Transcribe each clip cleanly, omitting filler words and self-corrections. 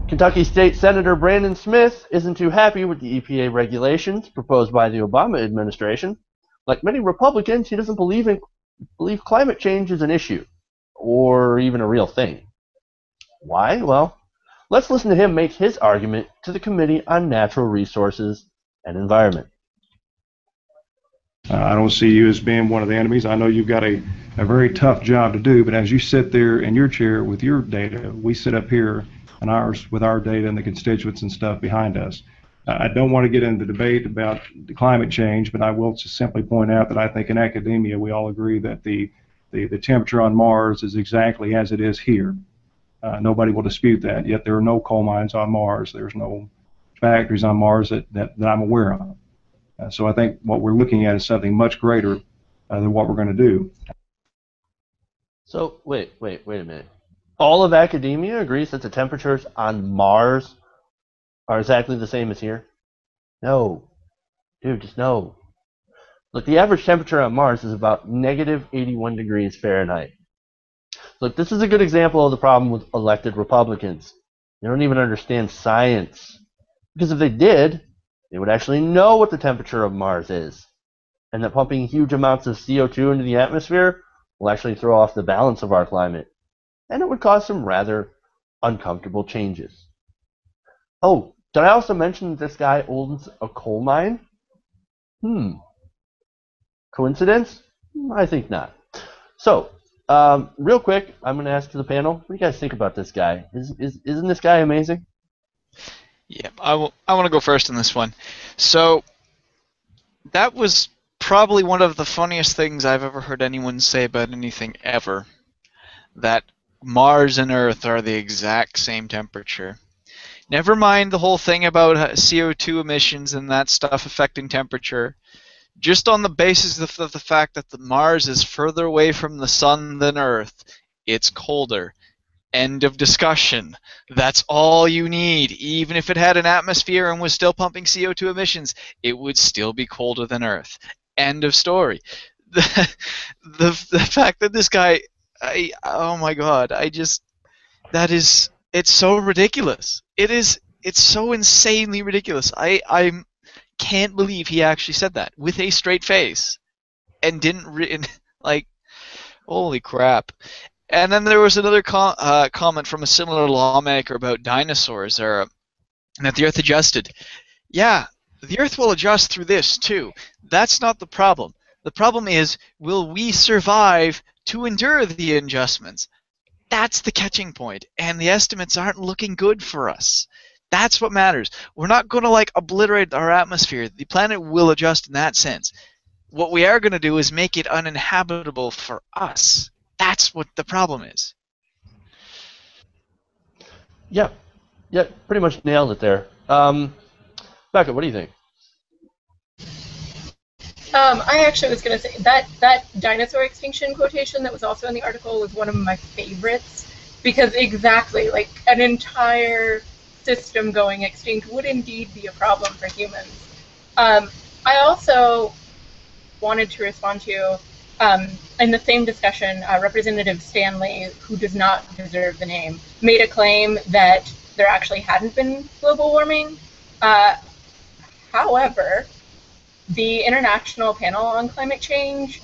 Kentucky State Senator Brandon Smith isn't too happy with the EPA regulations proposed by the Obama administration. Like many Republicans, he doesn't believe climate change is an issue or even a real thing. Why? Well, let's listen to him make his argument to the Committee on Natural Resources and Environment. I don't see you as being one of the enemies. I know you've got a very tough job to do, but as you sit there in your chair with your data, we sit up here and ours with our data and the constituents and stuff behind us. I don't want to get into debate about the climate change, but I will just simply point out that I think in academia we all agree that the temperature on Mars is exactly as it is here. Nobody will dispute that, yet there are no coal mines on Mars. There's no factories on Mars that I'm aware of. So I think what we're looking at is something much greater than what we're going to do. So wait a minute. All of academia agrees that the temperatures on Mars are exactly the same as here? No. Dude, just no. Look, the average temperature on Mars is about negative 81 degrees Fahrenheit. Look, this is a good example of the problem with elected Republicans. They don't even understand science. Because if they did, they would actually know what the temperature of Mars is. And that pumping huge amounts of CO2 into the atmosphere will actually throw off the balance of our climate. And it would cause some rather uncomfortable changes. Oh, did I also mention that this guy owns a coal mine? Coincidence? I think not. So, real quick, I'm going to ask the panel, what do you guys think about this guy? Isn't this guy amazing? Yeah, I want to go first on this one. So, that was probably one of the funniest things I've ever heard anyone say about anything ever. That Mars and Earth are the exact same temperature. Never mind the whole thing about CO2 emissions and that stuff affecting temperature. Just on the basis of the fact that the Mars is further away from the sun than Earth, it's colder. End of discussion. That's all you need. Even if it had an atmosphere and was still pumping CO2 emissions, it would still be colder than Earth. End of story. The fact that this guy, oh my God, it's so ridiculous. It's so insanely ridiculous. I can't believe he actually said that with a straight face and didn't like, holy crap. And then there was another comment from a similar lawmaker about dinosaurs, that the Earth adjusted. Yeah, the Earth will adjust through this too. That's not the problem. The problem is, will we survive to endure the adjustments? That's the catching point, and the estimates aren't looking good for us. That's what matters. We're not going to obliterate our atmosphere. The planet will adjust in that sense. What we are going to do is make it uninhabitable for us. That's what the problem is. Yeah, pretty much nailed it there. Becca, what do you think? I actually was going to say that dinosaur extinction quotation that was also in the article was one of my favorites, because exactly, an entire system going extinct would indeed be a problem for humans. I also wanted to respond to, in the same discussion, Representative Stanley, who does not deserve the name, made a claim that there actually hadn't been global warming. However, the International Panel on Climate Change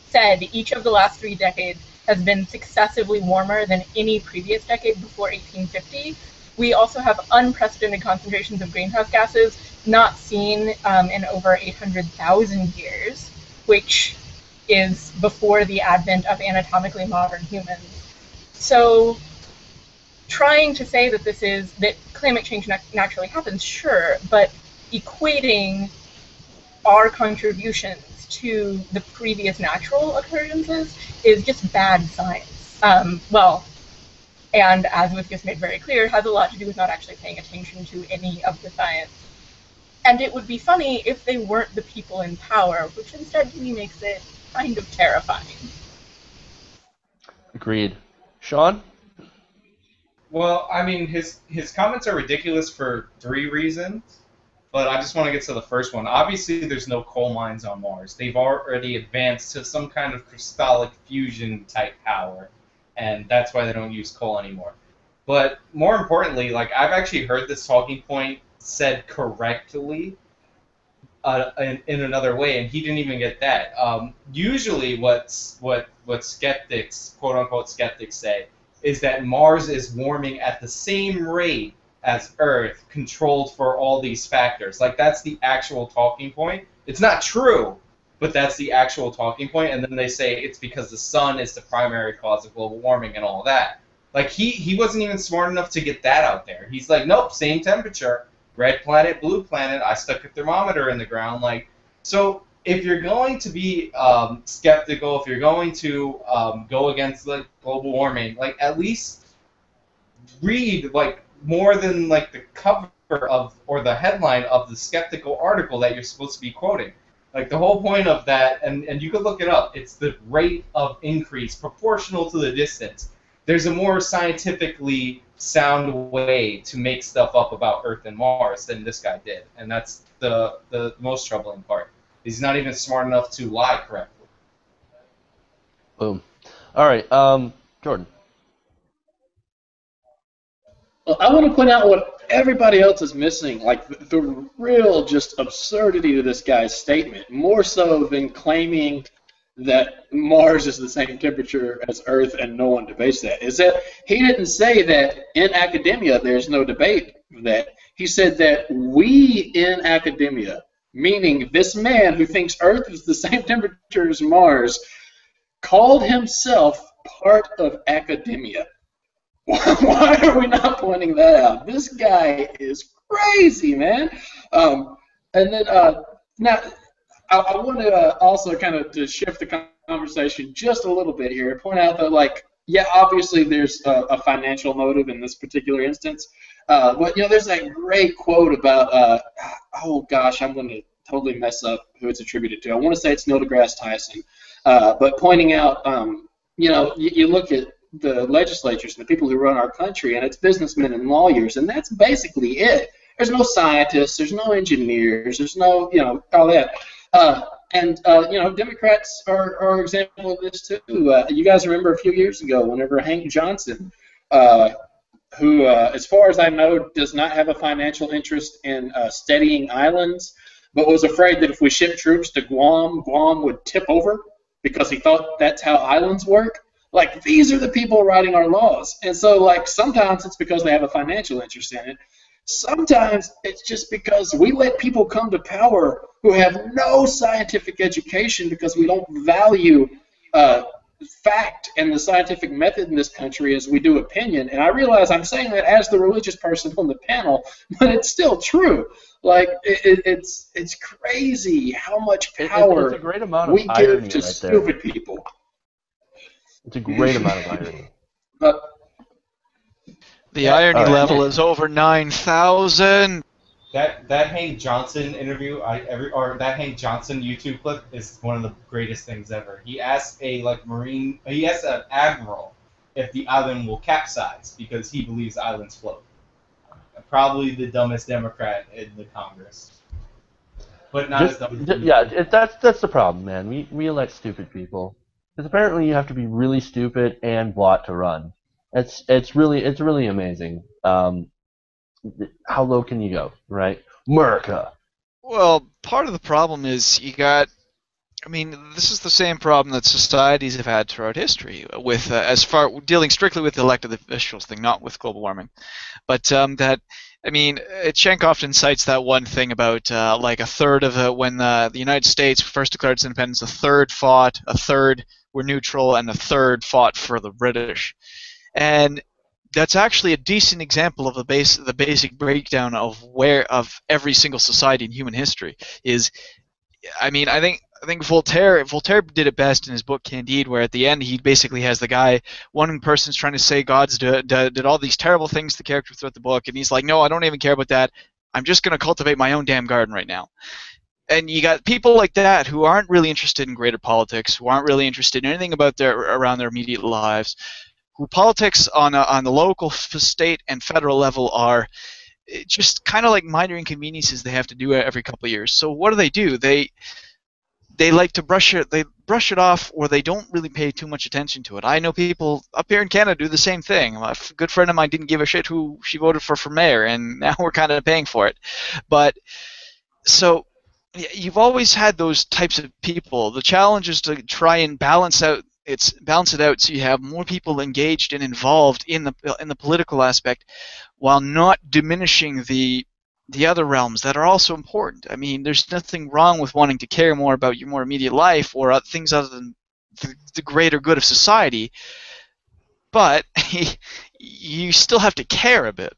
said each of the last 3 decades has been successively warmer than any previous decade before 1850. We also have unprecedented concentrations of greenhouse gases not seen in over 800,000 years, which is before the advent of anatomically modern humans. So trying to say that climate change naturally happens, sure, but equating our contributions to the previous natural occurrences is just bad science. And as was just made very clear, has a lot to do with not actually paying attention to any of the science. And it would be funny if they weren't the people in power, which instead to me makes it kind of terrifying. Agreed. Sean? Well, I mean, his comments are ridiculous for 3 reasons, but I just want to get to the first one. Obviously, there's no coal mines on Mars. They've already advanced to some kind of crystallic fusion type power, and that's why they don't use coal anymore. But more importantly, like I've actually heard this talking point said correctly in another way, and he didn't even get that. Usually, what skeptics, quote unquote skeptics, say is that Mars is warming at the same rate as Earth, controlled for all these factors. Like that's the actual talking point. It's not true, but that's the actual talking point. And then they say it's because the sun is the primary cause of global warming and all that. Like he wasn't even smart enough to get that out there. He's like, nope, same temperature. Red planet, blue planet. I stuck a thermometer in the ground. Like, so if you're going to be skeptical, if you're going to go against like global warming, like at least read like more than like the cover of or the headline of the skeptical article that you're supposed to be quoting. Like the whole point of that, and you could look it up. It's the rate of increase proportional to the distance. There's a more scientifically sound way to make stuff up about Earth and Mars than this guy did, and that's the most troubling part. He's not even smart enough to lie correctly. Boom. All right, Jordan. Well, I want to point out what everybody else is missing, like the real just absurdity to this guy's statement, more so than claiming that Mars is the same temperature as Earth and no one debates that, is that he didn't say that in academia there's no debate that. He said that we in academia, meaning this man who thinks Earth is the same temperature as Mars, called himself part of academia. Why are we not pointing that out? This guy is crazy, man. And then now I want to also kind of to shift the conversation just a little bit here and point out that, like, yeah, obviously there's a financial motive in this particular instance, but you know, there's that great quote about oh gosh, I'm going to totally mess up who it's attributed to. I want to say it's Neil deGrasse Tyson, but pointing out, you know, you look at the legislatures and the people who run our country, and it's businessmen and lawyers, and that's basically it. There's no scientists, there's no engineers, there's no, you know, all that. You know, Democrats are an example of this too. You guys remember a few years ago whenever Hank Johnson, who, as far as I know, does not have a financial interest in steadying islands, but was afraid that if we shipped troops to Guam, Guam would tip over because he thought that's how islands work. Like, these are the people writing our laws. And so, like, sometimes it's because they have a financial interest in it. Sometimes it's just because we let people come to power who have no scientific education because we don't value fact and the scientific method in this country as we do opinion. And I realize I'm saying that as the religious person on the panel, but it's still true. Like, it's crazy how much power it's a great amount of we irony give to right stupid there. people. It's a great amount of irony. The irony All right. level is over 9,000. That Hank Johnson interview, or that Hank Johnson YouTube clip is one of the greatest things ever. He asked he asked an admiral if the island will capsize because he believes islands float. Probably the dumbest Democrat in the Congress, but not as dumb. That's the problem, man. We elect stupid people because apparently you have to be really stupid and bought to run. It's really amazing. How low can you go, right? America. Well, part of the problem is I mean, this is the same problem that societies have had throughout history with, as far dealing strictly with the elected officials thing, not with global warming. But I mean, Schenck often cites that one thing about like a third of when the United States first declared its independence, a third fought, a third were neutral, and a third fought for the British. And that's actually a decent example of the basic breakdown of every single society in human history is. I mean, I think Voltaire did it best in his book Candide, where at the end he basically has the guy, one person's trying to say God's did all these terrible things to the character throughout the book, and he's like, no, I don't even care about that. I'm just going to cultivate my own damn garden right now. And you got people like that who aren't really interested in greater politics, who aren't really interested in anything about around their immediate lives, who politics on the local, state, and federal level are just kind of like minor inconveniences they have to do every couple of years. So what do? They they like to brush it off, or they don't really pay too much attention to it. I know people up here in Canada do the same thing. A good friend of mine didn't give a shit who she voted for mayor, and now we're kind of paying for it. But so you've always had those types of people. The challenge is to try and balance it out so you have more people engaged and involved in the political aspect, while not diminishing the other realms that are also important. I mean, there's nothing wrong with wanting to care more about your more immediate life or things other than the greater good of society, but you still have to care a bit.